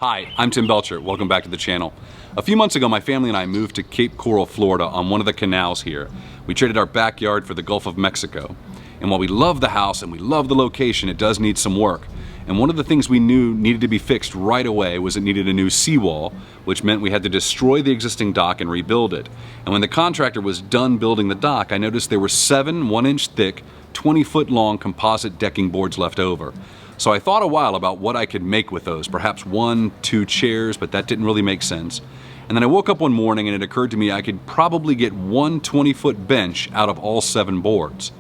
Hi, I'm Tim Belcher. Welcome back to the channel. A few months ago, my family and I moved to Cape Coral, Florida on one of the canals here. We traded our backyard for the Gulf of Mexico. And while we love the house and we love the location, it does need some work. And one of the things we knew needed to be fixed right away was it needed a new seawall, which meant we had to destroy the existing dock and rebuild it. And when the contractor was done building the dock, I noticed there were 7 1-inch thick, 20-foot long composite decking boards left over. So I thought a while about what I could make with those, perhaps 1, 2 chairs, but that didn't really make sense. And then I woke up one morning and it occurred to me I could probably get one 20-foot bench out of all 7 boards.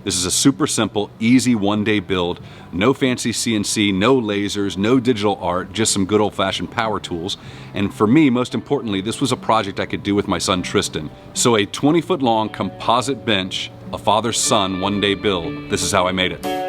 This is a super simple, easy one-day build, no fancy CNC, no lasers, no digital art, just some good old-fashioned power tools. And for me, most importantly, this was a project I could do with my son Tristan. So a 20-foot long composite bench, a father-son one-day build. This is how I made it.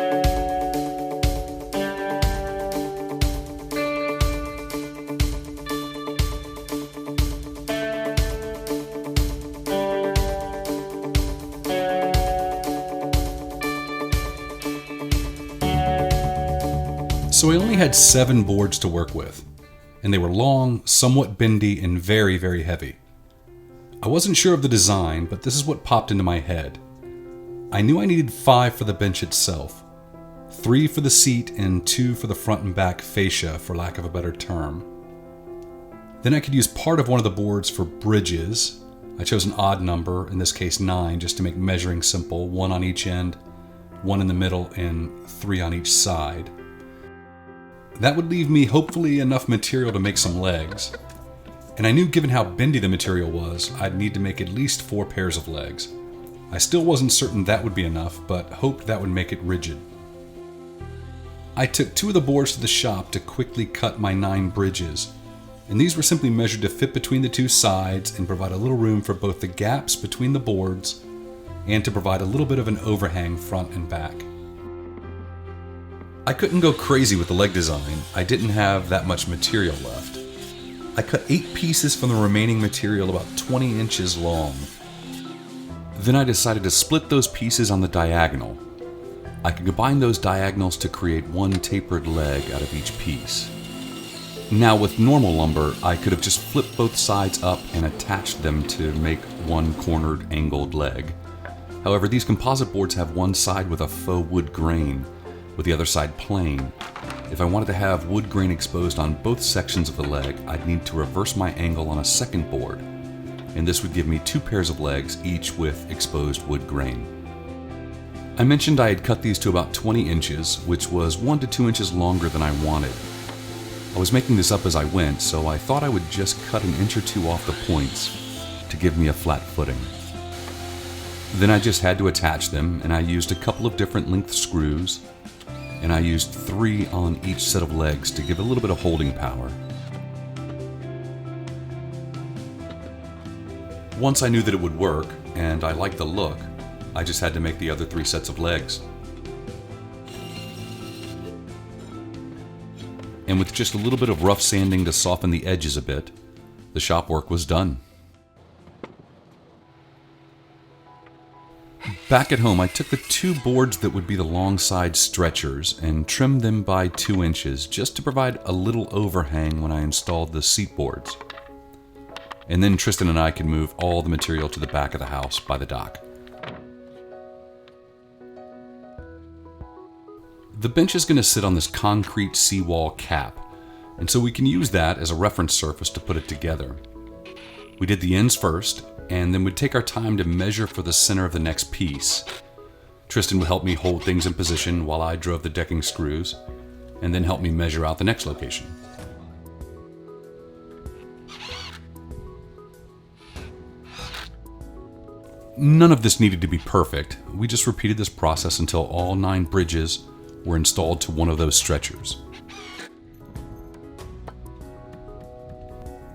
So I only had 7 boards to work with, and they were long, somewhat bendy, and very, very heavy. I wasn't sure of the design, but this is what popped into my head. I knew I needed 5 for the bench itself, 3 for the seat, and 2 for the front and back fascia, for lack of a better term. Then I could use part of one of the boards for bridges. I chose an odd number, in this case 9, just to make measuring simple, 1 on each end, 1 in the middle, and 3 on each side. That would leave me hopefully enough material to make some legs. And I knew given how bendy the material was, I'd need to make at least 4 pairs of legs. I still wasn't certain that would be enough, but hoped that would make it rigid. I took 2 of the boards to the shop to quickly cut my 9 bridges, and these were simply measured to fit between the 2 sides and provide a little room for both the gaps between the boards and to provide a little bit of an overhang front and back. I couldn't go crazy with the leg design. I didn't have that much material left. I cut 8 pieces from the remaining material about 20 inches long. Then I decided to split those pieces on the diagonal. I could combine those diagonals to create one tapered leg out of each piece. Now with normal lumber, I could have just flipped both sides up and attached them to make one cornered angled leg. However, these composite boards have one side with a faux wood grain, with the other side plain. If I wanted to have wood grain exposed on both sections of the leg, I'd need to reverse my angle on a second board, and this would give me 2 pairs of legs, each with exposed wood grain. I mentioned I had cut these to about 20 inches, which was 1 to 2 inches longer than I wanted. I was making this up as I went, so I thought I would just cut an inch or 2 off the points to give me a flat footing. Then I just had to attach them, and I used a couple of different length screws, and I used 3 on each set of legs to give a little bit of holding power. Once I knew that it would work, and I liked the look, I just had to make the other 3 sets of legs. And with just a little bit of rough sanding to soften the edges a bit, the shop work was done. Back at home, I took the 2 boards that would be the long side stretchers and trimmed them by 2 inches just to provide a little overhang when I installed the seat boards. And then Tristan and I could move all the material to the back of the house by the dock. The bench is going to sit on this concrete seawall cap, and so we can use that as a reference surface to put it together. We did the ends first, and then we'd take our time to measure for the center of the next piece. Tristan would help me hold things in position while I drove the decking screws, and then help me measure out the next location. None of this needed to be perfect. We just repeated this process until all 9 bridges were installed to one of those stretchers.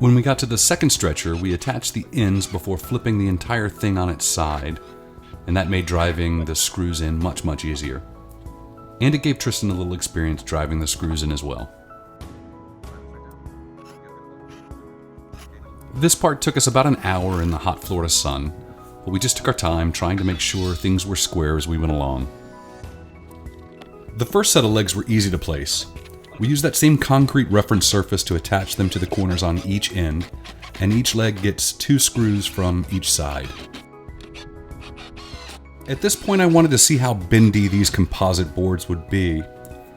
When we got to the second stretcher, we attached the ends before flipping the entire thing on its side, and that made driving the screws in much easier. And it gave Tristan a little experience driving the screws in as well. This part took us about an hour in the hot Florida sun, but we just took our time trying to make sure things were square as we went along. The first set of legs were easy to place. We use that same concrete reference surface to attach them to the corners on each end, and each leg gets 2 screws from each side. At this point, I wanted to see how bendy these composite boards would be.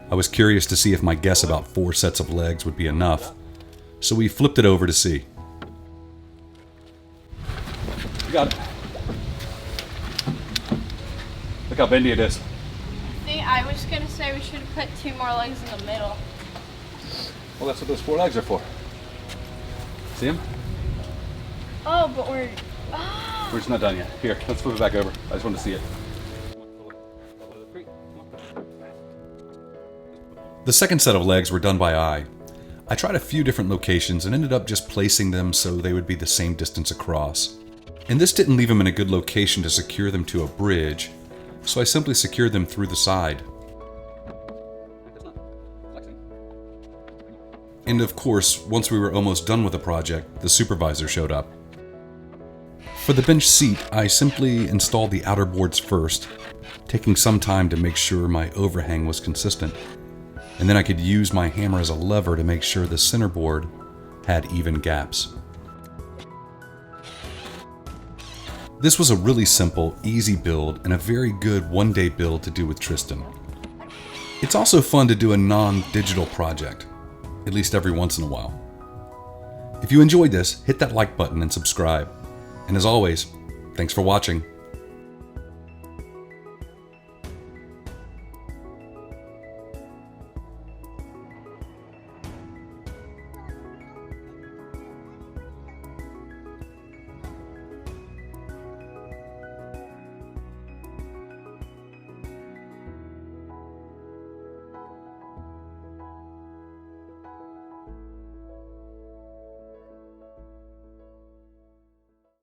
I was curious to see if my guess about 4 sets of legs would be enough, so we flipped it over to see. You got it. Look how bendy it is. I was gonna say we should have put 2 more legs in the middle. Well, that's what those 4 legs are for. See them? Oh, but we're just not done yet. Here, let's flip it back over. I just want to see it. The second set of legs were done by eye. I tried a few different locations and ended up just placing them so they would be the same distance across. And this didn't leave them in a good location to secure them to a bridge, so I simply secured them through the side. And of course, once we were almost done with the project, the supervisor showed up. For the bench seat, I simply installed the outer boards first, taking some time to make sure my overhang was consistent. And then I could use my hammer as a lever to make sure the center board had even gaps. This was a really simple, easy build and a very good one-day build to do with Tristan. It's also fun to do a non-digital project, at least every once in a while. If you enjoyed this, hit that like button and subscribe. And as always, thanks for watching.